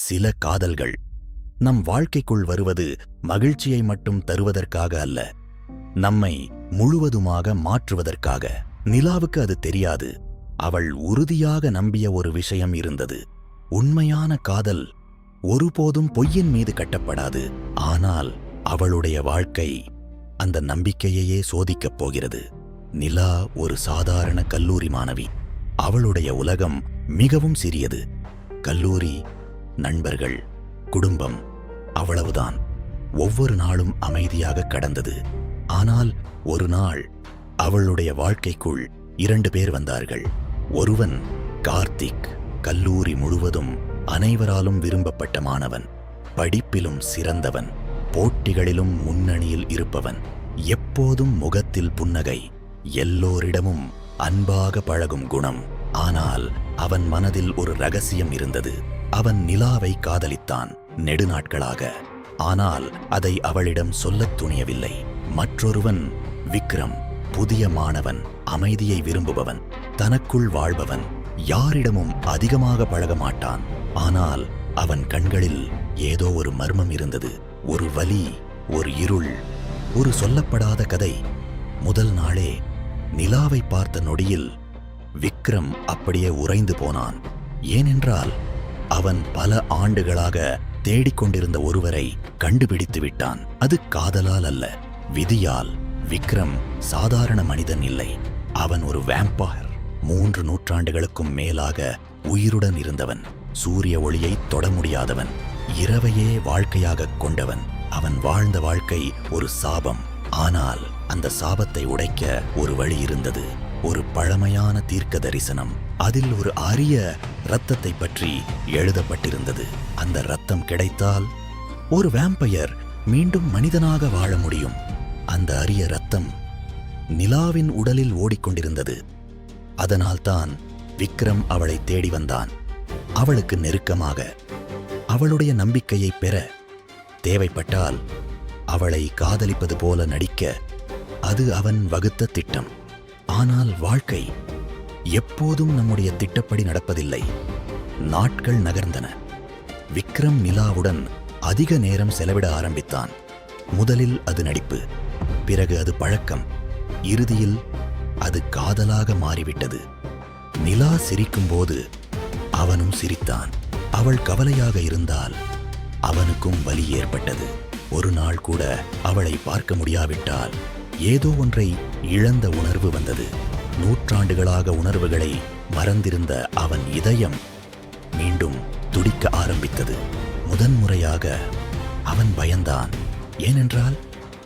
சில காதல்கள் நம் வாழ்க்கைக்குள் வருவது மகிழ்ச்சியை மட்டும் தருவதற்காக அல்ல, நம்மை முழுவதுமாக மாற்றுவதற்காக. நிலாவுக்கு அது தெரியாது. அவள் உறுதியாக நம்பிய ஒரு விஷயம் இருந்தது. உண்மையான காதல் ஒருபோதும் பொய்யின் மீது கட்டப்படாது. ஆனால் அவளுடைய வாழ்க்கை அந்த நம்பிக்கையையே சோதிக்கப் போகிறது. நிலா ஒரு சாதாரண கல்லூரி மாணவி. அவளுடைய உலகம் மிகவும் சிறியது. கல்லூரி, நண்பர்கள், குடும்பம், அவ்வளவுதான். ஒவ்வொரு நாளும் அமைதியாக கடந்தது. ஆனால் ஒரு நாள் அவளுடைய வாழ்க்கைக்குள் 2 பேர் வந்தார்கள். ஒருவன் கார்த்திக், கல்லூரி முழுவதும் அனைவராலும் விரும்பப்பட்ட மாணவன், படிப்பிலும் சிறந்தவன், போட்டிகளிலும் முன்னணியில் இருப்பவன், எப்போதும் முகத்தில் புன்னகை, எல்லோரிடமும் அன்பாக பழகும் குணம். ஆனால் அவன் மனதில் ஒரு ரகசியம் இருந்தது. அவன் நிலாவை காதலித்தான் நெடுநாட்களாக. ஆனால் அதை அவளிடம் சொல்லத் துணியவில்லை. மற்றொருவன் விக்ரம், புதிய மாணவன், அமைதியை விரும்புபவன், தனக்குள் வாழ்பவன், யாரிடமும் அதிகமாக பழக மாட்டான். ஆனால் அவன் கண்களில் ஏதோ ஒரு மர்மம் இருந்தது. ஒரு வலி, ஒரு இருள், ஒரு சொல்லப்படாத கதை. முதல் நாளே நிலாவை பார்த்த நொடியில் விக்ரம் அப்படியே உறைந்து போனான். ஏனென்றால் அவன் பல ஆண்டுகளாக தேடிக்கொண்டிருந்த ஒருவரை கண்டுபிடித்து விட்டான். அது காதலால் அல்ல, விதியால். விக்ரம் சாதாரண மனிதன் இல்லை. அவன் ஒரு வேம்பயர். 3 நூற்றாண்டுகளுக்கும் மேலாக உயிருடன் இருந்தவன். சூரிய ஒளியை தொட முடியாதவன். இரவையே வாழ்க்கையாக கொண்டவன். அவன் வாழ்ந்த வாழ்க்கை ஒரு சாபம். ஆனால் அந்த சாபத்தை உடைக்க ஒரு வழி இருந்தது. ஒரு பழமையான தீர்க்க தரிசனம். அதில் ஒரு அரிய இரத்தத்தை பற்றி எழுதப்பட்டிருந்தது. அந்த இரத்தம் கிடைத்தால் ஒரு வேம்பயர் மீண்டும் மனிதனாக வாழ முடியும். அந்த அரிய இரத்தம் நிலாவின் உடலில் ஓடிக்கொண்டிருந்தது. அதனால்தான் விக்ரம் அவளை தேடி வந்தான். அவளுக்கு நெருக்கமாக, அவளுடைய நம்பிக்கையை பெற, தேவைப்பட்டால் அவளை காதலிப்பது போல நடிக்க. அது அவன் வகுத்த திட்டம். ஆனால் வாழ்க்கை எப்போதும் நம்முடைய திட்டப்படி நடப்பதில்லை. நாட்கள் நகர்ந்தன. விக்ரம் நிலாவுடன் அதிக நேரம் செலவிட ஆரம்பித்தான். முதலில் அது நடிப்பு, பிறகு அது பழக்கம், இறுதியில் அது காதலாக மாறிவிட்டது. நிலா சிரிக்கும்போது அவனும் சிரித்தான். அவள் கவலையாக இருந்தால் அவனுக்கும் வலி ஏற்பட்டது. ஒரு நாள் கூட அவளை பார்க்க முடியாவிட்டால் ஏதோ ஒன்றை இழந்த உணர்வு வந்தது. நூற்றாண்டுகளாக உணர்வுகளை மறந்திருந்த அவன் இதயம் மீண்டும் துடிக்க ஆரம்பித்தது. முதன்முறையாக அவன் பயந்தான். ஏனென்றால்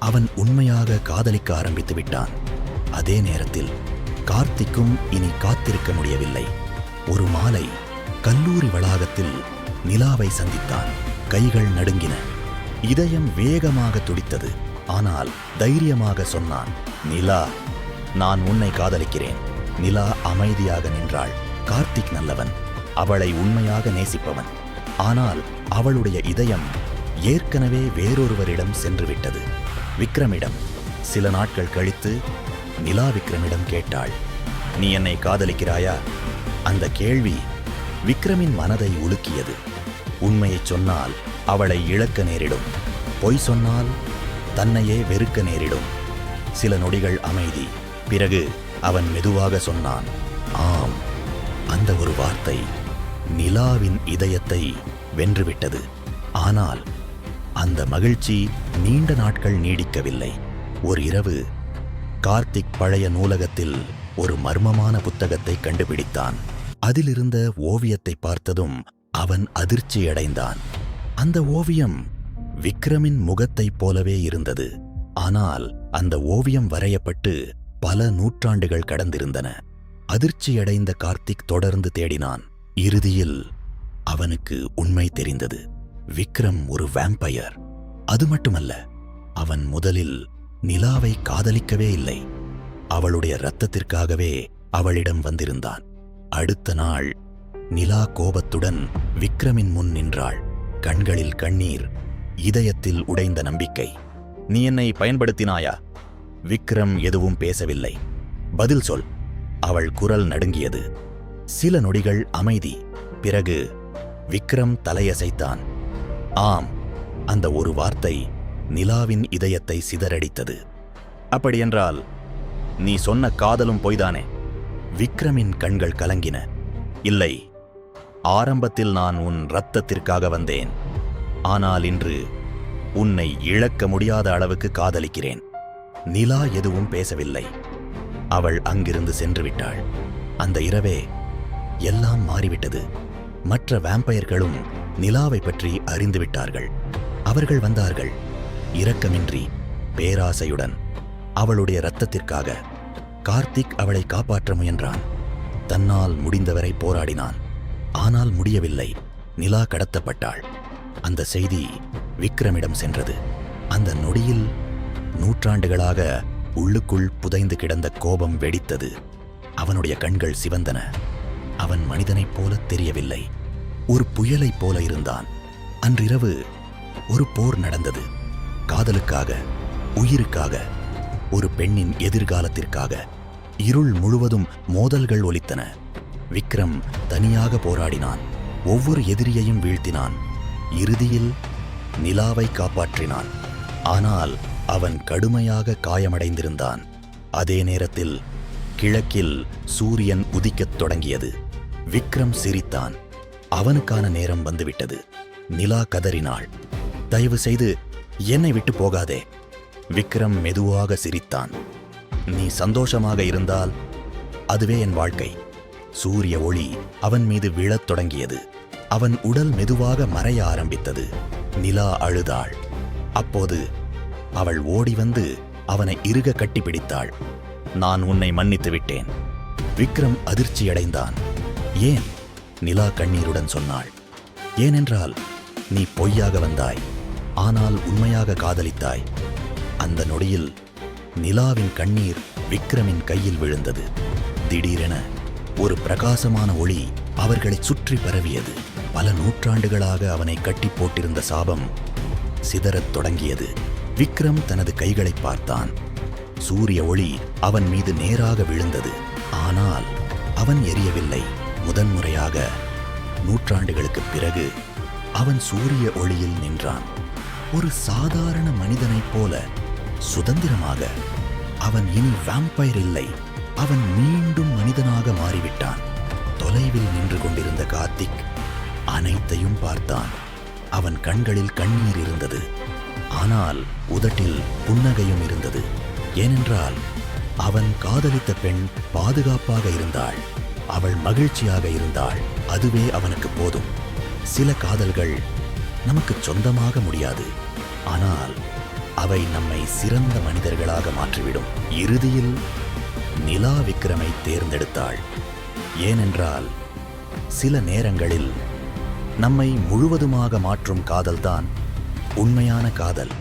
அவன் உண்மையாக காதலிக்க ஆரம்பித்து விட்டான். அதே நேரத்தில் கார்த்திக்கும் இனி காத்திருக்க முடியவில்லை. ஒரு மாலை கல்லூரி வளாகத்தில் நிலாவை சந்தித்தான். கைகள் நடுங்கின, இதயம் வேகமாக துடித்தது. ஆனால் தைரியமாக சொன்னான், நிலா, நான் உன்னை காதலிக்கிறேன். நிலா அமைதியாக நின்றாள். கார்த்திக் நல்லவன், அவளை உண்மையாக நேசிப்பவன். ஆனால் அவளுடைய இதயம் ஏற்கனவே வேறொருவரிடம் சென்றுவிட்டது, விக்ரமிடம். சில நாட்கள் கழித்து நிலா விக்ரமிடம் கேட்டாள், நீ என்னை காதலிக்கிறாயா? அந்த கேள்வி விக்ரமின் மனதை உலுக்கியது. உண்மையைச் சொன்னால் அவளை இழக்க நேரிடும். பொய் சொன்னால் தன்னையே வெறுக்க நேரிடும். சில நொடிகள் அமைதி. பிறகு அவன் மெதுவாக சொன்னான், ஆம். அந்த ஒரு வார்த்தை நிலாவின் இதயத்தை வென்றுவிட்டது. ஆனால் அந்த மகிழ்ச்சி நீண்ட நாட்கள் நீடிக்கவில்லை. ஒரு இரவு கார்த்திக் பழைய நூலகத்தில் ஒரு மர்மமான புத்தகத்தை கண்டுபிடித்தான். அதிலிருந்த ஓவியத்தை பார்த்ததும் அவன் அதிர்ச்சியடைந்தான். அந்த ஓவியம் விக்ரமின் முகத்தைப் போலவே இருந்தது. ஆனால் அந்த ஓவியம் வரையப்பட்டு பல நூற்றாண்டுகள் கடந்திருந்தன. அதிர்ச்சியடைந்த கார்த்திக் தொடர்ந்து தேடினான். இறுதியில் அவனுக்கு உண்மை தெரிந்தது. விக்ரம் ஒரு வேம்பயர். அது மட்டுமல்ல, அவன் முதலில் நிலாவை காதலிக்கவே இல்லை. அவளுடைய இரத்தத்திற்காகவே அவளிடம் வந்திருந்தான். அடுத்த நாள் நிலா கோபத்துடன் விக்ரமின் முன் நின்றாள். கண்களில் கண்ணீர், இதயத்தில் உடைந்த நம்பிக்கை. நீ என்னை பயன்படுத்தினாயா? விக்ரம் எதுவும் பேசவில்லை. பதில் சொல். அவள் குரல் நடுங்கியது. சில நொடிகள் அமைதி. பிறகு விக்ரம் தலையசைத்தான். ஆம், அந்த ஒரு வார்த்தை நிலாவின் இதயத்தை சிதறடித்தது. அப்படியென்றால் நீ சொன்ன காதலும் பொய்தானே? விக்ரமின் கண்கள் கலங்கின. இல்லை, ஆரம்பத்தில் நான் உன் இரத்தத்திற்காக வந்தேன். ஆனால் இன்று உன்னை இழக்க முடியாத அளவுக்கு காதலிக்கிறேன். நிலா எதுவும் பேசவில்லை. அவள் அங்கிருந்து சென்று விட்டாள். அந்த இரவே எல்லாம் மாறிவிட்டது. மற்ற வாம்பயர்களும் நிலாவை பற்றி அறிந்துவிட்டார்கள். அவர்கள் வந்தார்கள், இரக்கமின்றி, பேராசையுடன். அவளுடைய இரத்தத்திற்காக கார்த்திக் அவளை காப்பாற்ற முயன்றான். தன்னால் முடிந்தவரை போராடினான். ஆனால் முடியவில்லை. நிலா கடத்தப்பட்டாள். அந்த செய்தி விக்ரமிடம் சென்றது. அந்த நொடியில் நூற்றாண்டுகளாக உள்ளுக்குள் புதைந்து கிடந்த கோபம் வெடித்தது. அவனுடைய கண்கள் சிவந்தன. அவன் மனிதனைப் போல தெரியவில்லை, ஒரு புயலைப் போல இருந்தான். அன்றிரவு ஒரு போர் நடந்தது. காதலுக்காக, உயிருக்காக, ஒரு பெண்ணின் எதிர்காலத்திற்காக. இருள் முழுவதும் மோதல்கள் ஒலித்தன. விக்ரம் தனியாக போராடினான். ஒவ்வொரு எதிரியையும் வீழ்த்தினான். இறுதியில் நிலாவை காப்பாற்றினான். ஆனால் அவன் கடுமையாக காயமடைந்திருந்தான். அதே நேரத்தில் கிழக்கில் சூரியன் உதிக்கத் தொடங்கியது. விக்ரம் சிரித்தான். அவனுக்கான நேரம் வந்துவிட்டது. நிலா கதறினாள். தயவு செய்து என்னை விட்டு போகாதே. விக்ரம் மெதுவாக சிரித்தான். நீ சந்தோஷமாக இருந்தால் அதுவே என் வாழ்க்கை. சூரிய ஒளி அவன் மீது விழத் தொடங்கியது. அவன் உடல் மெதுவாக மறைய ஆரம்பித்தது. நிலா அழுதாள். அப்போது அவள் ஓடி வந்து அவனை இறுக கட்டிப்பிடித்தாள். நான் உன்னை மன்னித்து விட்டேன். விக்ரம் அதிர்ச்சியடைந்தான். ஏன்? நிலா கண்ணீருடன் சொன்னாள். ஏனென்றால் நீ பொய்யாக வந்தாய், ஆனால் உண்மையாக காதலித்தாய். அந்த நொடியில் நிலாவின் கண்ணீர் விக்ரமின் கையில் விழுந்தது. திடீரென ஒரு பிரகாசமான ஒளி அவர்களை சுற்றி பரவியது. பல நூற்றாண்டுகளாக அவனை கட்டி போட்டிருந்த சாபம் சிதறத் தொடங்கியது. விக்ரம் தனது கைகளை பார்த்தான். சூரிய ஒளி அவன் மீது நேராக விழுந்தது. ஆனால் அவன் எரியவில்லை. முதன்முறையாக நூற்றாண்டுகளுக்குப் பிறகு அவன் சூரிய ஒளியில் நின்றான். ஒரு சாதாரண மனிதனைப் போல சுதந்திரமாக. அவன் இனி வாம்பயர் இல்லை. அவன் மீண்டும் மனிதனாக மாறிவிட்டான். தொலைவில் நின்று கொண்டிருந்த கார்த்திக் அனைத்தையும் பார்த்தான். அவன் கண்களில் கண்ணீர் இருந்தது. ஆனால் உதட்டில் புன்னகையும் இருந்தது. ஏனென்றால் அவன் காதலித்த பெண் பாதுகாப்பாக இருந்தாள். அவள் மகிழ்ச்சியாக இருந்தாள். அதுவே அவனுக்கு போதும். சில காதல்கள் நமக்கு சொந்தமாக முடியாது, ஆனால் அவை நம்மை சிறந்த மனிதர்களாக மாற்றிவிடும். இறுதியில் நிலா விக்ரமை தேர்ந்தெடுத்தாள். ஏனென்றால் சில நேரங்களில் நம்மை முழுவதுமாக மாற்றும் காதல்தான் உண்மையான காதல்.